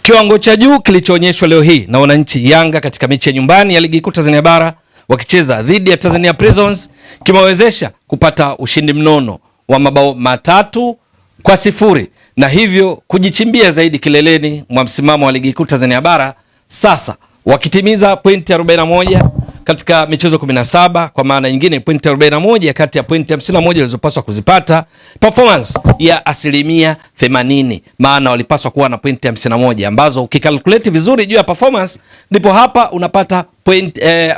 Kiwango cha juu kilichoonyeshwa leo hii na wananchi Yanga katika mechi ya nyumbani ya ligi kuu Tanzania bara wakicheza dhidi ya Tanzania Prisons kimewezesha kupata ushindi mnono wa mabao 3-0 na hivyo kujichimbia zaidi kileleni mwa msimamo wa ligi kuu Tanzania bara, sasa wakitimiza pointi 41 katika michezo 17, kwa maana nyingine pointi 41 kati ya pointi 51 walizopaswa kuzipata, performance ya 80%, maana walipaswa kuwa na pointi 51 ambazo ukikalkulate vizuri juu ya performance ndipo hapa unapata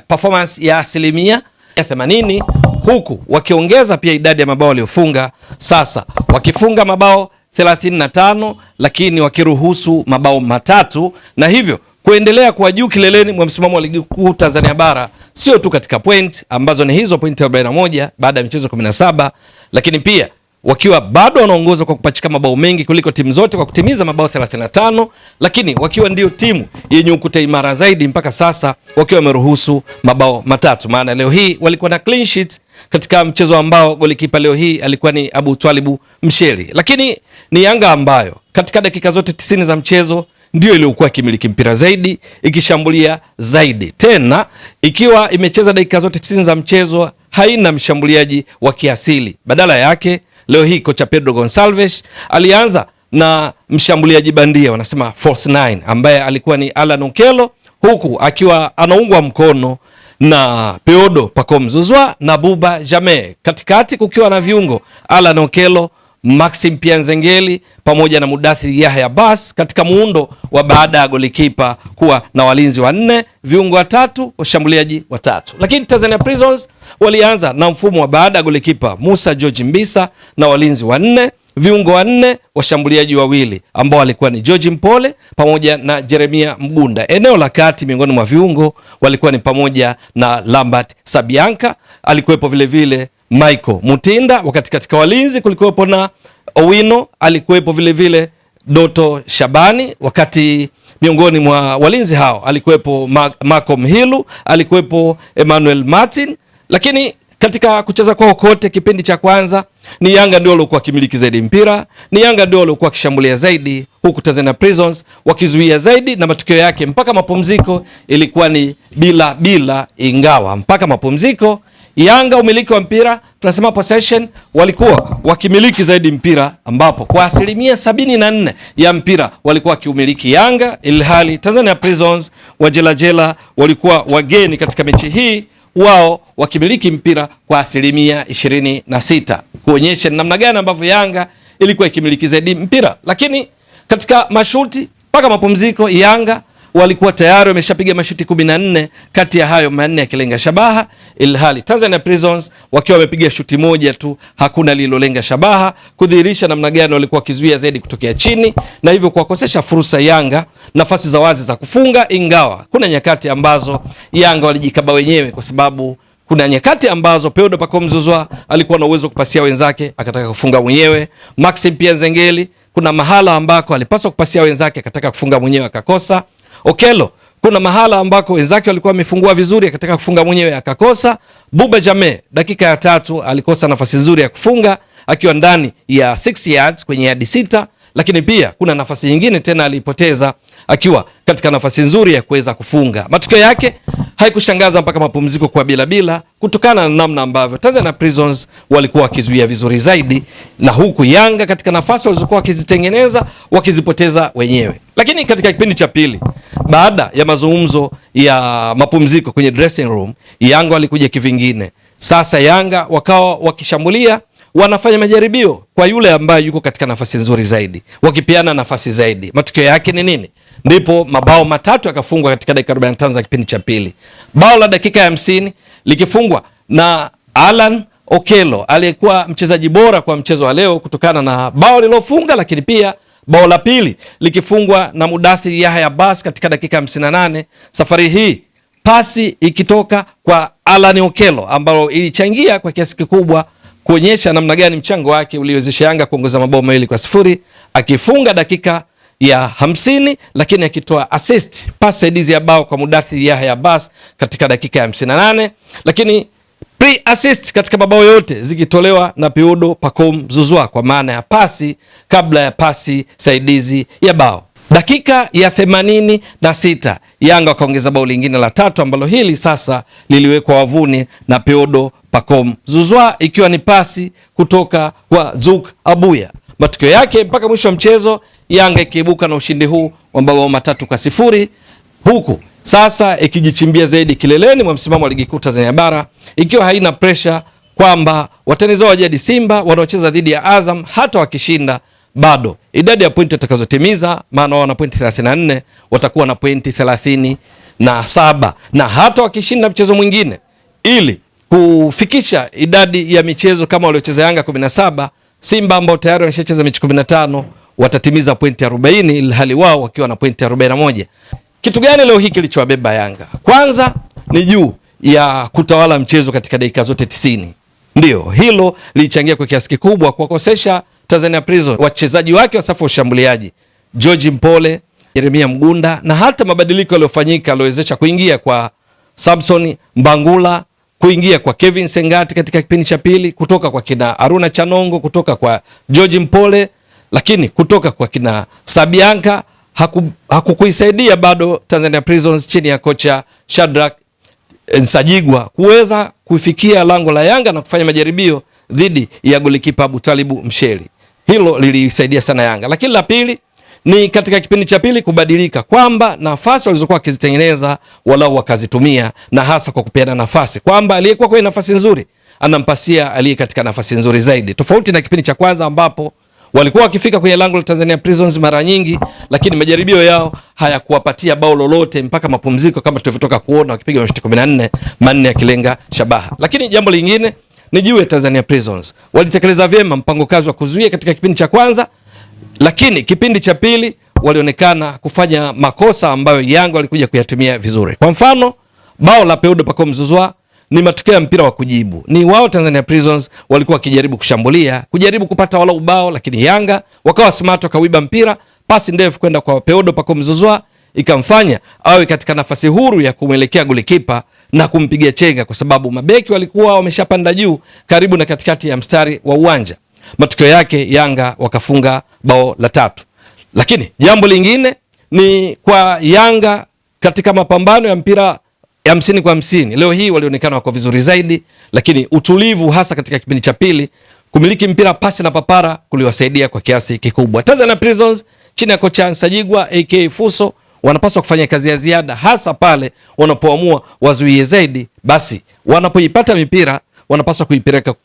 performance ya 80%, huku wakiongeza pia idadi ya mabao waliofunga, sasa wakifunga mabao 35 lakini wakiruhusu mabao 3, na hivyo kuendelea kwa juu kileleni mwa msimamo wa ligi kuu Tanzania bara, sio tu katika point ambazo ni hizo pointi 41 baada ya michezo 17, lakini pia wakiwa bado wanaongoza kwa kupachika mabao mengi kuliko timu zote kwa kutimiza mabao 35, lakini wakiwa ndio timu yenye ukuta imara zaidi mpaka sasa wakiwa wameruhusu mabao 3. Maana leo hii walikuwa na clean sheet katika mchezo ambao golikipa leo hii alikuwa ni Abu Twalibu Msheli, lakini ni Yanga ambayo katika dakika zote 90 za mchezo ndio iliyokuwa kimiliki mpira zaidi, ikishambulia zaidi, tena ikiwa imecheza dakika zote 90 za mchezo haina mshambuliaji wa kiasili. Badala yake leo hii kocha Pedro Gonçalves alianza na mshambuliaji bandia, wanasema false 9, ambaye alikuwa ni Alan Okello, huku akiwa anaungwa mkono na Peodo Pacome Zouzoua na Buba Jammeh, katikati kukiwa na viungo Alan Okello, Maxim Pianzengeli pamoja na Mudathir Yahya Abbas, katika muundo wa baada ya golikipa kuwa na walinzi 4, viungo 3, washambuliaji 3. Lakini Tanzania Prisons walianza na mfumo wa baada ya golikipa Musa George Mbisa na walinzi 4, viungo 4, washambuliaji 2 ambao walikuwa ni George Mpole pamoja na Jeremia Mgunda. Eneo la kati miongoni mwa viungo walikuwa ni pamoja na Lambert Sabianka, alikuwepo vile vile Michael Mutinda, wakati katika walinzi kulikuwepo na Owino, alikuwepo vile vile Doto Shabani, wakati miongoni mwa walinzi hao alikuwepo Malcolm Hilu, alikuwepo Emmanuel Martin. Lakini katika kucheza kwao kote kipindi cha kwanza ni Yanga ndio waliokuwa kimiliki zaidi mpira, ni Yanga ndio waliokuwa kishambulia zaidi, huku Tanzania Prisons wakizuia zaidi, na matokeo yake mpaka mapumziko ilikuwa ni bila, ingawa mpaka mapumziko Yanga umiliki wa mpira, tunasema possession, walikuwa wakimiliki zaidi mpira, ambapo kwa 74% ya mpira walikuwa wakiumiliki Yanga, ilhali Tanzania Prisons wajelajela walikuwa wageni katika mechi hii, wao wakimiliki mpira kwa 26%, kuonyesha namna gani ambavyo Yanga ilikuwa ikimiliki zaidi mpira. Lakini katika mashuti mpaka mapumziko Yanga walikuwa tayari wameshapiga mashuti 14, kati ya hayo 4 yakilenga shabaha, ilhali Tanzania Prisons wakiwa wamepiga shuti moja tu, hakuna lilolenga shabaha, kudhihirisha namna gani walikuwa kizuia zaidi kutokea chini, na hivyo kuwakosesha fursa Yanga nafasi za wazi za kufunga, ingawa kuna nyakati ambazo Yanga walijikaba wenyewe, kwa sababu kuna nyakati ambazo Peodo Pacome Zouzoua alikuwa na uwezo kupasia wenzake akataka kufunga mwenyewe. Maxim Pianzengeli kuna mahala ambako alipaswa kupasia wenzake akataka kufunga mwenyewe akakosa. Okello kuna mahala ambako wenzake walikuwa wamefungua vizuri akataka kufunga mwenyewe akakosa. Buba Jammeh dakika ya 3 alikosa nafasi nzuri ya kufunga akiwa ndani ya 6 yards kwenye yard 6, lakini pia kuna nafasi nyingine tena alipoteza akiwa katika nafasi nzuri ya kuweza kufunga. Matokeo yake haikushangaza mpaka mapumziko kwa bila, kutokana na namna ambavyo Tanzania Prisons walikuwa wakizuia vizuri zaidi, na huku Yanga katika nafasi walizokuwa wakizitengeneza wakizipoteza wenyewe. Lakini katika kipindi cha pili, baada ya mazungumzo ya mapumziko kwenye dressing room, Yanga walikuja kivingine. Sasa Yanga wakawa wakishambulia, wanafanya majaribio kwa yule ambaye yuko katika nafasi nzuri zaidi, wakipiana nafasi zaidi. Matokeo yake ni nini? Ndipo mabao 3 yakafungwa katika dakika 45 za kipindi cha pili. Bao la dakika ya 50 likifungwa na Alan Okello aliyekuwa mchezaji bora kwa mchezo wa leo kutokana na bao lilofunga, lakini pia bao la pili likifungwa na Mudathir Yahya Abbas katika dakika 58. Safari hii pasi ikitoka kwa Alan Okello ambao ilichangia kwa kiasi kikubwa kuonyesha namna gani mchango wake uliwezesha Yanga kuongoza mabao 2-0, akifunga dakika ya 50, lakini akitoa assist pass saidizi ya bao kwa Mudathir Yahya Abbas katika dakika ya 58, lakini pre-assist katika mabao yote zikitolewa na Peodo Pacome Zouzoua, kwa maana ya pasi kabla ya pasi saidizi ya bao. Dakika ya 86 Yanga wakaongeza bao lingine la tatu, ambalo hili sasa liliwekwa wavuni na Peodo Pacome Zouzoua, ikiwa ni pasi kutoka kwa Zouk Abuya. Matokeo yake mpaka mwisho wa mchezo Yanga ikiibuka na ushindi huu wa mabao 3-0, huku sasa ikijichimbia zaidi kileleni mwa msimamo wa ligi kuu Tanzania bara, ikiwa haina pressure kwamba watani zao wa jadi Simba wanaocheza dhidi ya Azam hata wakishinda bado idadi ya pointi watakazotimiza, maana wana pointi 34, watakuwa na pointi 37, na hata wakishinda mchezo mwingine ili kufikisha idadi ya michezo kama waliocheza Yanga 17, Simba ambao tayari wameshacheza mechi 15 watatimiza pointi 40, ilhali wao wakiwa na pointi 41. Kitu gani leo hii kilichowabeba Yanga? Kwanza ni juu ya kutawala mchezo katika dakika zote 90. Ndio hilo lilichangia kwa kiasi kikubwa kuwakosesha Tanzania Prisons wachezaji wake wa safu ya ushambuliaji George Mpole, Jeremia Mgunda, na hata mabadiliko yaliyofanyika yaliwezesha kuingia kwa Samson Mbangula, kuingia kwa Kevin Sengati katika kipindi cha pili, kutoka kwa kina Aruna Chanongo, kutoka kwa George Mpole, lakini kutoka kwa kina Sabianka hakukuisaidia bado Tanzania Prisons chini ya kocha Shadrack Nsajigwa kuweza kufikia lango la Yanga na kufanya majaribio dhidi ya golikipa Abutalibu Msheli. Hilo lilisaidia sana Yanga. Lakini la pili ni katika kipindi cha pili kubadilika, kwamba nafasi walizokuwa wakizitengeneza walau wakazitumia, na hasa kwa kupeana nafasi, kwamba aliyekuwa kwenye nafasi nzuri anampasia aliye katika nafasi nzuri zaidi, tofauti na kipindi cha kwanza ambapo walikuwa wakifika kwenye lango la Tanzania Prisons mara nyingi, lakini majaribio yao hayakuwapatia bao lolote mpaka mapumziko, kama tulivyotoka kuona wakipiga mashuti 14, manne yakilenga shabaha. Lakini jambo lingine ni juu ya Tanzania Prisons, walitekeleza vyema mpango kazi wa kuzuia katika kipindi cha kwanza, lakini kipindi cha pili walionekana kufanya makosa ambayo Yanga walikuja kuyatumia vizuri. Kwa mfano, bao la Peodo Pacome Zouzoua ni matokeo ya mpira wa kujibu. Ni wao Tanzania Prisons walikuwa wakijaribu kushambulia, kujaribu kupata wala ubao, lakini Yanga wakawa smart, wakawiba mpira, pasi ndefu kwenda kwa Peodo Pacome Zouzoua ikamfanya awe katika nafasi huru ya kumwelekea golikipa na kumpigia chenga, kwa sababu mabeki walikuwa wameshapanda juu karibu na katikati ya mstari wa uwanja. Matokeo yake Yanga wakafunga bao la tatu. Lakini jambo lingine ni kwa Yanga katika mapambano ya mpira ya 50 kwa 50. Leo hii walionekana wako vizuri zaidi, lakini utulivu hasa katika kipindi cha pili, kumiliki mpira pasi na papara kuliwasaidia kwa kiasi kikubwa. Tanzania Prisons chini ya kocha Nsajigwa aka Fuso wanapaswa kufanya kazi ya ziada, hasa pale wanapoamua wazuie zaidi. Basi wanapoipata mipira wanapaswa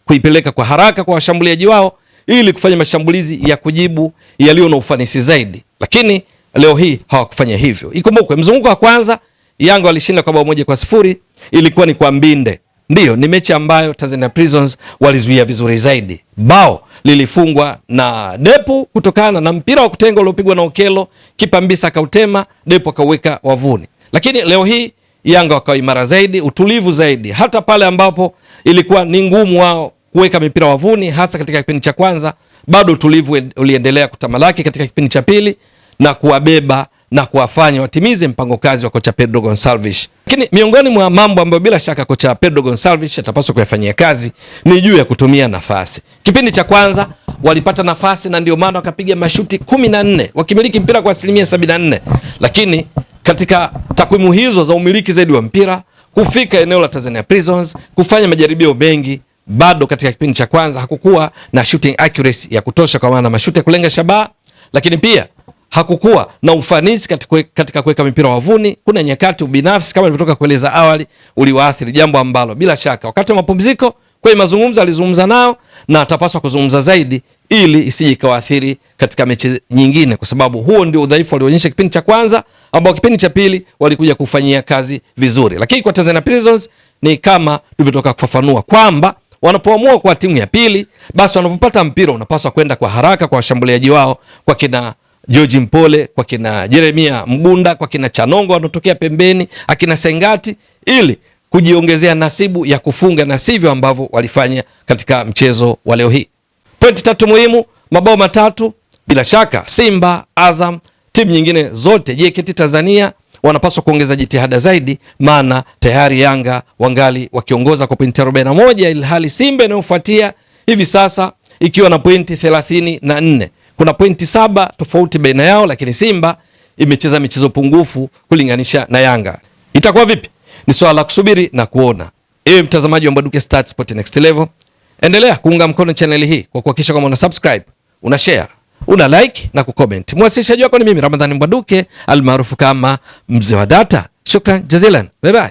kuipeleka kwa haraka kwa washambuliaji wao ili kufanya mashambulizi ya kujibu yaliyo na ufanisi zaidi, lakini leo hii hawakufanya hivyo. Ikumbukwe mzunguko wa kwanza Yanga walishinda kwa bao 1-0, ilikuwa ni kwa mbinde. Ndiyo, ni mechi ambayo Tanzania Prisons walizuia vizuri zaidi. Bao lilifungwa na Depu kutokana na mpira wa kutenga uliopigwa na Okelo, kipa Mbisa akautema, Depu akauweka wavuni. Lakini leo hii Yanga wakawa imara zaidi, utulivu zaidi, hata pale ambapo ilikuwa ni ngumu wao kuweka mipira wavuni, hasa katika kipindi cha kwanza, bado utulivu uliendelea kutamalaki katika kipindi cha pili na kuwabeba na kuwafanya watimize mpango kazi wa kocha Pedro Gonçalves. Lakini miongoni mwa mambo ambayo bila shaka kocha Pedro Gonçalves atapaswa kuyafanyia kazi ni juu ya kutumia nafasi. Kipindi cha kwanza walipata nafasi na ndio maana wakapiga mashuti 14, wakimiliki mpira kwa 74%, lakini katika takwimu hizo za umiliki zaidi wa mpira, kufika eneo la Tanzania Prisons, kufanya majaribio mengi, bado katika kipindi cha kwanza hakukuwa na shooting accuracy ya kutosha, kwa maana mashuti ya kulenga shabaha, lakini pia hakukuwa na ufanisi katika kuweka mipira wavuni. Kuna nyakati ubinafsi kama nilivyotoka kueleza awali uliwaathiri, jambo ambalo bila shaka wakati wa mapumziko kwenye mazungumzo alizungumza nao na atapaswa kuzungumza zaidi ili isije ikawaathiri katika mechi nyingine, kwa sababu huo ndio udhaifu walionyesha kipindi cha kwanza, ambao kipindi cha pili walikuja kufanyia kazi vizuri. Lakini kwa Tanzania Prisons ni kama nilivyotoka kufafanua kwamba wanapoamua kwa timu ya pili, basi wanapopata mpira unapaswa kwenda kwa haraka kwa washambuliaji wao, kwa kina George Mpole, kwa kina Jeremia Mgunda, kwa kina Chanongo wanatokea pembeni, akina Sengati, ili kujiongezea nasibu ya kufunga, na sivyo ambavyo walifanya katika mchezo wa leo hii. Pointi 3 muhimu, mabao 3. Bila shaka Simba, Azam, timu nyingine zote, JKT Tanzania wanapaswa kuongeza jitihada zaidi, maana tayari Yanga wangali wakiongoza kwa pointi 41, ilhali Simba inayofuatia hivi sasa ikiwa na pointi 34. Kuna pointi 7 tofauti baina yao, lakini Simba imecheza michezo pungufu kulinganisha na Yanga. Itakuwa vipi? Ni swala la kusubiri na kuona. Ewe mtazamaji wa Mbwaduke Stats Sport Next Level, endelea kuunga mkono channel hii kwa kuhakikisha kama una subscribe, una share, una like na kucomment. Mwasilishaji wako ni mimi Ramadhani Mbwaduke almaarufu kama Mzee wa Data. Shukran jazilan. Bye bye.